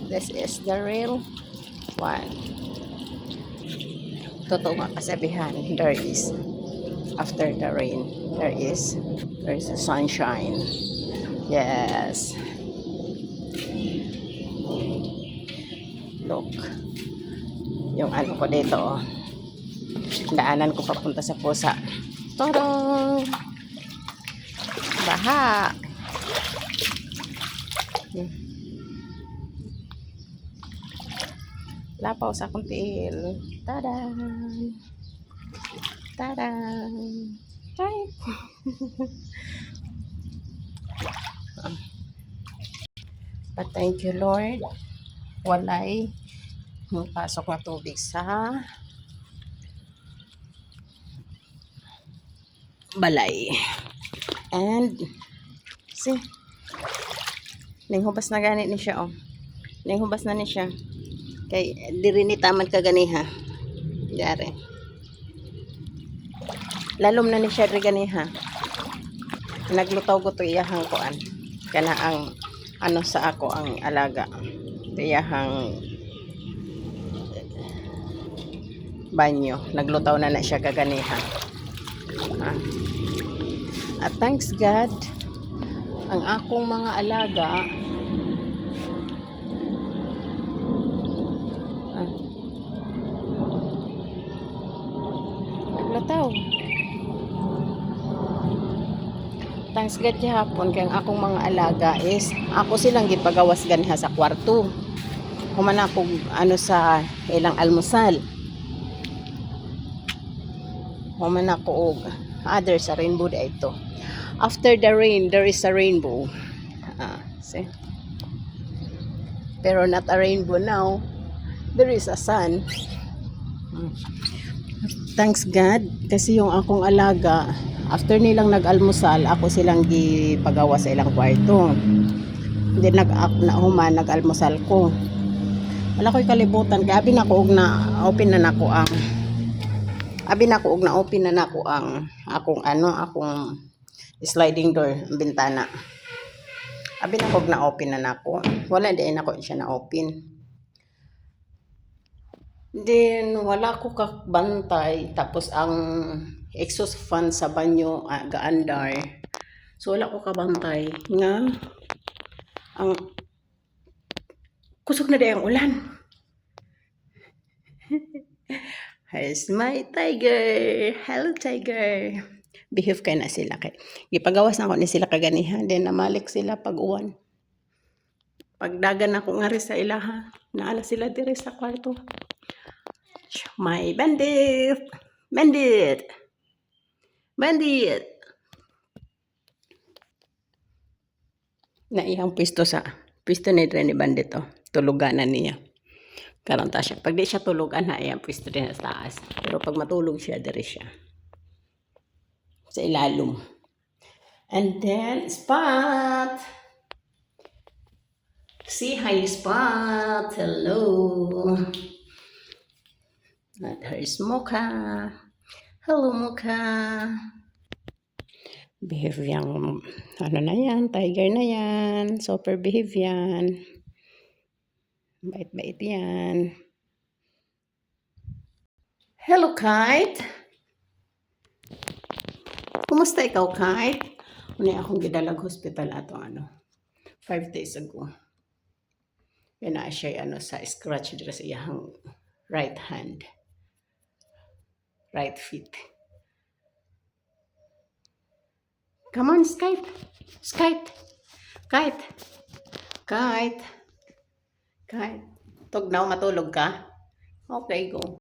This is the real one. Totoo nga kasabihan, there is after the rain, there is a sunshine. Yes. Look. Yung ano ko dito, oh. Daanan ko papunta sa pusa. Tarang! Baha! Lapaw sa akong tiil. Tadaan! Tadaan! Right! But thank you, Lord. Walay pasok na tubig sa balay. And, see, ninghubas na ganit ni siya, oh. Ninghubas na ni siya. Kay, diri ni taman kaganiha. Yari. Lalom na ni siya diri ganiha. Naglutaw ko to iyahang kuan. Kana ang, ano sa ako, ang alaga. Iyahang banyo. Naglutaw na siya kaganiha. At thanks God, ang akong mga alaga naglutaw. Thanks God hapon kay ang akong mga alaga is ako silang gipagawas ganiha sa kwarto. Human ako ano sa ilang almusal. Human ako og other sa rainbow da ito. After the rain, there is a rainbow. See? Pero not a rainbow now. There is a sun. Thanks God. Kasi yung akong alaga, after nilang nag-almusal, ako silang gipagawa sa ilang kwarto. Hindi nag-human, nag-almusal ko. Wala ko'y kalibutan. Kaya abi na ko og na open na nako ang akong sliding door, bintana. Abi na ko na open na nako. Wala din ako siya na open. Then wala ko kakbantay tapos ang exhaust fan sa banyo gaandar. So wala ko kabantay nga ang kusog na dayang ulan. Here's my tiger. Hello, tiger. Behave kay na sila kay. Gipagawas na ko ni sila kaganiha. Then namalik sila pag uwan. Pagdagan ako nga rin sa ilaha. Naala sila dire sa kwarto. My bandit. Bandit. Bandit. Naihang pwesto na dire ni bandit, oh. Tuluganan niya. Karon ta siya. Pag di siya tulugan na, ayan, pwesto din sa taas. Pero pag matulog siya, dire siya. Sa ilalom. And then, Spot! Say hi, Spot! Hello! At here's Mocha. Hello, Mocha! Behave yung, ano na yan, tiger na yan. Super behave yan. Bait-bait yan. Hello, Kite. Kumusta ikaw, Kite? Una akong gidalag hospital ato 5 days ago. Yan na siya sa scratch dito sa iyang right hand. Right feet. Come on, Kite. Kite. Kite. Kite. Kite. Tugnaw, matulog ka? Okay, go.